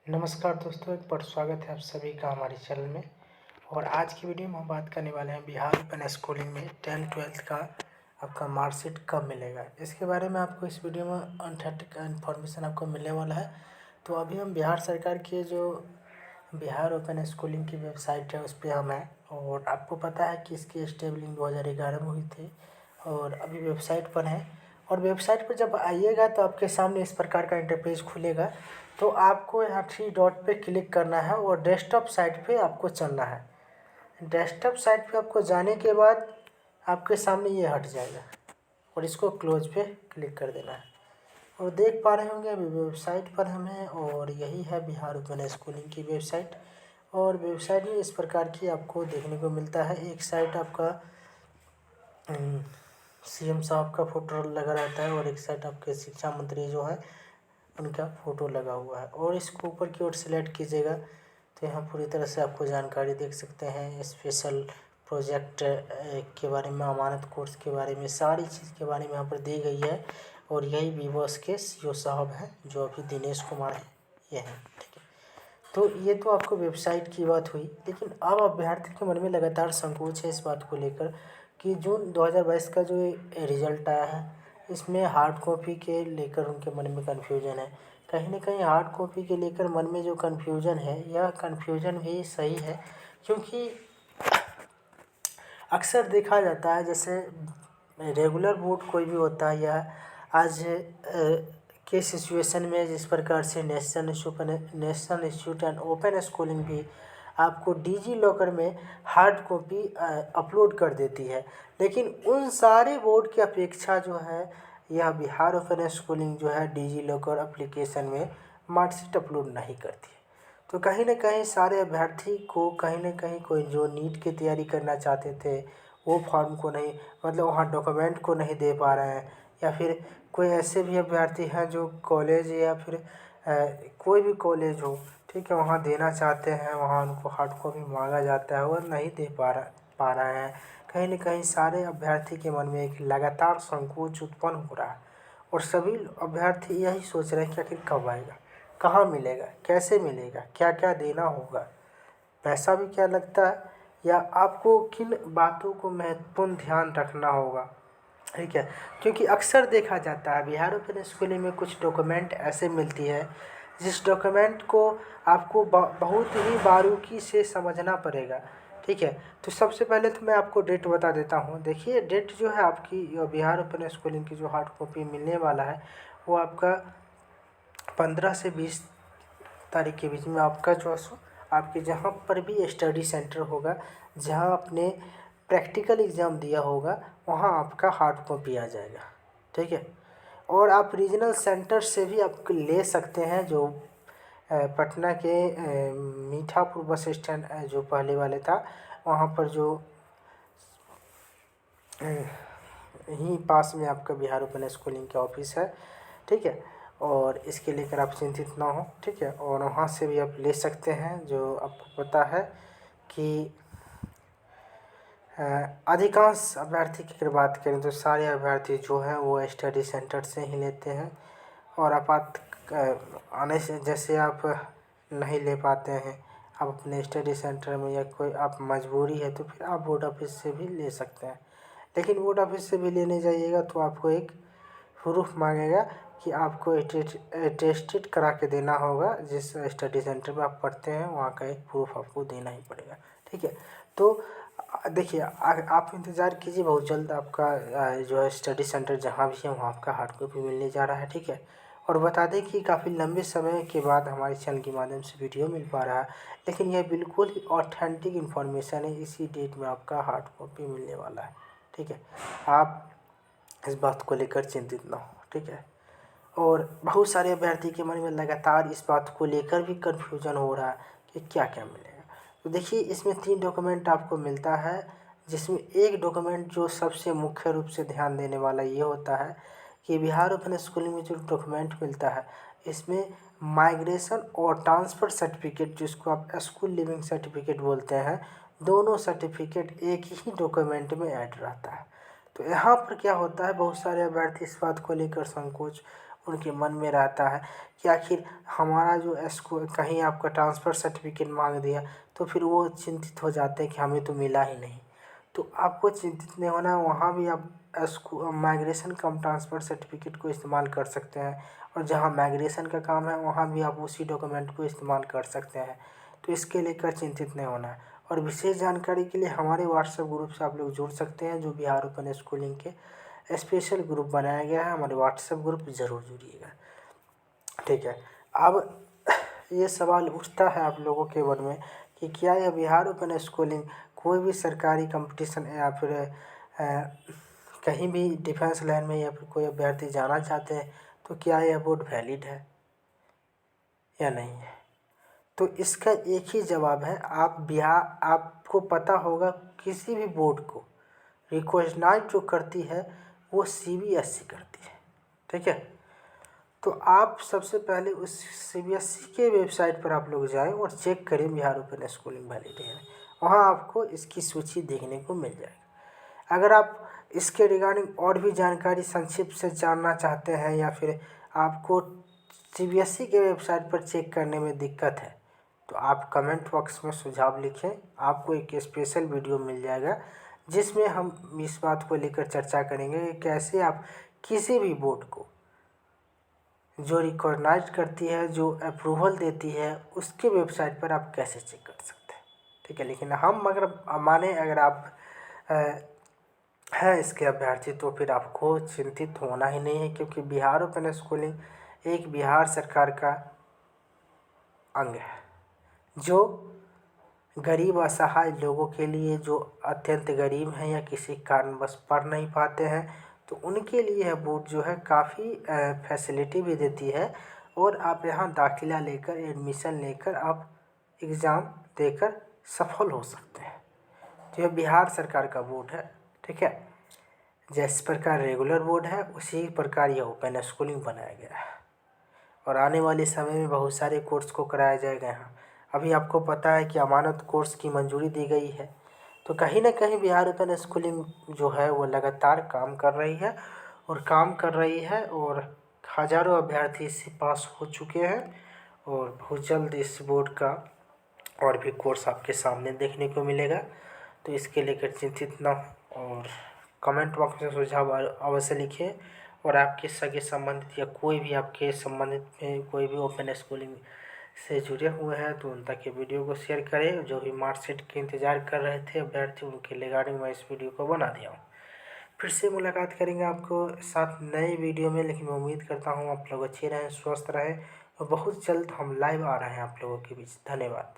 नमस्कार दोस्तों, एक बार स्वागत है आप सभी का हमारे चैनल में। और आज की वीडियो में हम बात करने वाले हैं बिहार ओपन स्कूलिंग में 10th-12th का आपका मार्कशीट कब मिलेगा। इसके बारे में आपको इस वीडियो में ऑथेंटिक इन्फॉर्मेशन आपको मिलने वाला है। तो अभी हम बिहार सरकार की जो बिहार ओपन स्कूलिंग की वेबसाइट है उस पर हम हैं, और आपको पता है कि इसकी स्टेबलिंग 2011 में हुई थी और अभी वेबसाइट पर है। और वेबसाइट पर जब आइएगा तो आपके सामने इस प्रकार का इंटरफेस खुलेगा। तो आपको यहाँ 3 डॉट पे क्लिक करना है और डेस्कटॉप साइट पे आपको चलना है। डेस्कटॉप साइट पे आपको जाने के बाद आपके सामने ये हट जाएगा और इसको क्लोज पे क्लिक कर देना है। और देख पा रहे होंगे अभी वेबसाइट पर हम हैं, और यही है बिहार ओपन स्कूलिंग की वेबसाइट। और वेबसाइट में इस प्रकार की आपको देखने को मिलता है। एक साइड आपका सीएम साहब का फोटो लगा रहता है और एक साइड आपके शिक्षा मंत्री जो है उनका फ़ोटो लगा हुआ है। और इसको ऊपर की ओर सेलेक्ट कीजिएगा तो यहाँ पूरी तरह से आपको जानकारी देख सकते हैं। स्पेशल प्रोजेक्ट के बारे में, अमानत कोर्स के बारे में, सारी चीज़ के बारे में यहाँ पर दी गई है। और यही विवोस के सीईओ साहब हैं जो अभी दिनेश कुमार हैं, ये हैं। ठीक है, तो ये तो आपको वेबसाइट की बात हुई। लेकिन अब अभ्यर्थी के मन में लगातार संकोच है इस बात को लेकर कि जून 2022 का जो रिजल्ट आया है इसमें हार्ड कॉपी के लेकर उनके मन में कन्फ्यूजन है। कहीं ना कहीं हार्ड कॉपी के लेकर मन में जो कन्फ्यूजन है, यह कन्फ्यूजन भी सही है, क्योंकि अक्सर देखा जाता है जैसे रेगुलर बोर्ड कोई भी होता है या आज के सिचुएशन में जिस प्रकार से national institute and open schooling भी आपको डिजी लॉकर में हार्ड कॉपी अपलोड कर देती है। लेकिन उन सारे बोर्ड की अपेक्षा जो है यह बिहार ओपन स्कूलिंग जो है डिजी लॉकर एप्लीकेशन में मार्कशीट अपलोड नहीं करती है। तो कहीं ना कहीं सारे अभ्यर्थी को कहीं ना कहीं कोई जो नीट की तैयारी करना चाहते थे वो फॉर्म को नहीं, मतलब वहाँ डॉक्यूमेंट को नहीं दे पा रहे हैं। या फिर कोई ऐसे भी अभ्यर्थी हैं जो कॉलेज या फिर कोई भी कॉलेज हो, ठीक है, वहाँ देना चाहते हैं, वहाँ उनको हार्ड कॉपी मांगा जाता है और नहीं दे पा रहे हैं। कहीं ना कहीं सारे अभ्यर्थी के मन में एक लगातार संकोच उत्पन्न हो रहा है। और सभी अभ्यर्थी यही सोच रहे हैं कि आखिर कब आएगा, कहाँ मिलेगा, कैसे मिलेगा, क्या क्या देना होगा, पैसा भी क्या लगता है, या आपको किन बातों को महत्वपूर्ण ध्यान रखना होगा। ठीक है, क्योंकि अक्सर देखा जाता है बिहार ओपन स्कूलिंग में कुछ डॉक्यूमेंट ऐसे मिलती है जिस डॉक्यूमेंट को आपको बहुत ही बारीकी से समझना पड़ेगा। ठीक है, तो सबसे पहले तो मैं आपको डेट बता देता हूँ। देखिए, डेट जो है आपकी बिहार ओपन स्कूलिंग की जो हार्ड कॉपी मिलने वाला है वो आपका 15 से 20 तारीख के बीच में आपका जो आपके जहाँ पर भी स्टडी सेंटर होगा, जहाँ आपने प्रैक्टिकल एग्ज़ाम दिया होगा, वहाँ आपका हार्ड कॉपी आ जाएगा। ठीक है, और आप रीजनल सेंटर से भी आप ले सकते हैं। जो पटना के मीठापुर बस स्टैंड जो पहले वाले था, वहाँ पर जो यहीं पास में आपका बिहार ओपन स्कूलिंग का ऑफिस है। ठीक है, और इसके लेकर आप चिंतित ना हो। ठीक है, और वहाँ से भी आप ले सकते हैं। जो आपको पता है कि अधिकांश अभ्यर्थी की अगर बात करें तो सारे अभ्यर्थी जो हैं वो स्टडी सेंटर से ही लेते हैं। और आने से जैसे आप नहीं ले पाते हैं आप अपने स्टडी सेंटर में, या कोई आप मजबूरी है तो फिर आप बोर्ड ऑफिस से भी ले सकते हैं। लेकिन बोर्ड ऑफिस से भी लेने जाइएगा तो आपको एक प्रूफ मांगेगा कि आपको अटेस्टेड करा के देना होगा। जिस स्टडी सेंटर में आप पढ़ते हैं वहाँ का एक प्रूफ आपको देना ही पड़ेगा। ठीक है, तो देखिए आप इंतज़ार कीजिए, बहुत जल्द आपका जो है स्टडी सेंटर जहाँ भी है वहाँ आपका हार्ड कॉपी मिलने जा रहा है। ठीक है, और बता दें कि काफ़ी लंबे समय के बाद हमारे चैनल के माध्यम से वीडियो मिल पा रहा है, लेकिन यह बिल्कुल ही ऑथेंटिक इन्फॉर्मेशन है। इसी डेट में आपका हार्ड कॉपी मिलने वाला है। ठीक है, आप इस बात को लेकर चिंतित ना हो। ठीक है, और बहुत सारे अभ्यर्थी के मन में लगातार इस बात को लेकर भी कन्फ्यूजन हो रहा है कि क्या क्या मिलेगा। तो देखिए, इसमें 3 डॉक्यूमेंट आपको मिलता है, जिसमें एक डॉक्यूमेंट जो सबसे मुख्य रूप से ध्यान देने वाला ये होता है कि बिहार ओपन स्कूलिंग में जो डॉक्यूमेंट मिलता है इसमें माइग्रेशन और ट्रांसफ़र सर्टिफिकेट, जिसको आप स्कूल लिविंग सर्टिफिकेट बोलते हैं, दोनों सर्टिफिकेट एक ही डॉक्यूमेंट में ऐड रहता है। तो यहाँ पर क्या होता है, बहुत सारे अभ्यर्थी इस बात को लेकर संकोच उनके मन में रहता है कि आखिर हमारा जो स्कूल कहीं आपका ट्रांसफ़र सर्टिफिकेट मांग दिया तो फिर वो चिंतित हो जाते हैं कि हमें तो मिला ही नहीं। तो आपको चिंतित नहीं होना है, वहाँ भी आप माइग्रेशन कम ट्रांसफ़र सर्टिफिकेट को इस्तेमाल कर सकते हैं, और जहाँ माइग्रेशन का काम है वहाँ भी आप उसी डॉक्यूमेंट को इस्तेमाल कर सकते हैं। तो इसके लेकर चिंतित नहीं होना है। और विशेष जानकारी के लिए हमारे व्हाट्सएप ग्रुप से आप लोग जुड़ सकते हैं, जो बिहार ओपन स्कूलिंग के स्पेशल ग्रुप बनाया गया है। हमारे व्हाट्सएप ग्रुप ज़रूर जुड़िएगा, ठीक है। अब ये सवाल उठता है आप लोगों के मन में कि क्या यह बिहार ओपन स्कूलिंग कोई भी सरकारी कंपटीशन या फिर कहीं भी डिफेंस लाइन में या फिर कोई अभ्यर्थी जाना चाहते हैं तो क्या यह बोर्ड वैलिड है या नहीं है? तो इसका एक ही जवाब है, आपको पता होगा किसी भी बोर्ड को रिकॉग्नाइज जो करती है वो CBSE करती है, ठीक है। तो आप सबसे पहले उस CBSE के वेबसाइट पर आप लोग जाएं और चेक करें बिहार ओपन स्कूलिंग वैलिड है। वहाँ आपको इसकी सूची देखने को मिल जाएगी। अगर आप इसके रिगार्डिंग और भी जानकारी संक्षिप्त से जानना चाहते हैं या फिर आपको CBSE के वेबसाइट पर चेक करने में दिक्कत है तो आप कमेंट बॉक्स में सुझाव लिखें। आपको एक स्पेशल वीडियो मिल जाएगा जिसमें हम इस बात को लेकर चर्चा करेंगे कि कैसे आप किसी भी बोर्ड को जो रिकॉग्नाइज करती है, जो अप्रूवल देती है, उसके वेबसाइट पर आप कैसे चेक कर सकते हैं, ठीक है। लेकिन हम अगर आप हैं इसके अभ्यर्थी तो फिर आपको चिंतित होना ही नहीं है, क्योंकि बिहार ओपन स्कूलिंग एक बिहार सरकार का अंग है जो गरीब असहाय लोगों के लिए, जो अत्यंत गरीब हैं या किसी कारणवश पढ़ नहीं पाते हैं, तो उनके लिए यह बोर्ड जो है काफ़ी फैसिलिटी भी देती है। और आप यहाँ दाखिला लेकर, एडमिशन लेकर आप एग्ज़ाम देकर सफल हो सकते हैं। तो यह बिहार सरकार का बोर्ड है, ठीक है। जिस प्रकार रेगुलर बोर्ड है उसी प्रकार यह ओपन स्कूलिंग बनाया गया है, और आने वाले समय में बहुत सारे कोर्स को कराया जाएगा यहाँ। अभी आपको पता है कि अमानत कोर्स की मंजूरी दी गई है, तो कहीं ना कहीं बिहार ओपन स्कूलिंग जो है वो लगातार काम कर रही है और हज़ारों अभ्यर्थी इससे पास हो चुके हैं, और बहुत जल्द इस बोर्ड का और भी कोर्स आपके सामने देखने को मिलेगा। तो इसके लेकर चिंतित ना हो, और कमेंट बॉक्स में सुझाव अवश्य लिखिए। और आपके सगे संबंधित या कोई भी आपके संबंधित में कोई भी ओपन स्कूलिंग से जुड़े हुए हैं तो उन तक ये वीडियो को शेयर करें। जो भी मार्कशीट के इंतज़ार कर रहे थे अभ्यर्थी, उनके रिगार्डिंग मैं इस वीडियो को बना दिया हूँ। फिर से मुलाकात करेंगे आपको साथ नए वीडियो में, लेकिन मैं उम्मीद करता हूँ आप लोग अच्छे रहें, स्वस्थ रहें, और बहुत जल्द हम लाइव आ रहे हैं आप लोगों के बीच। धन्यवाद।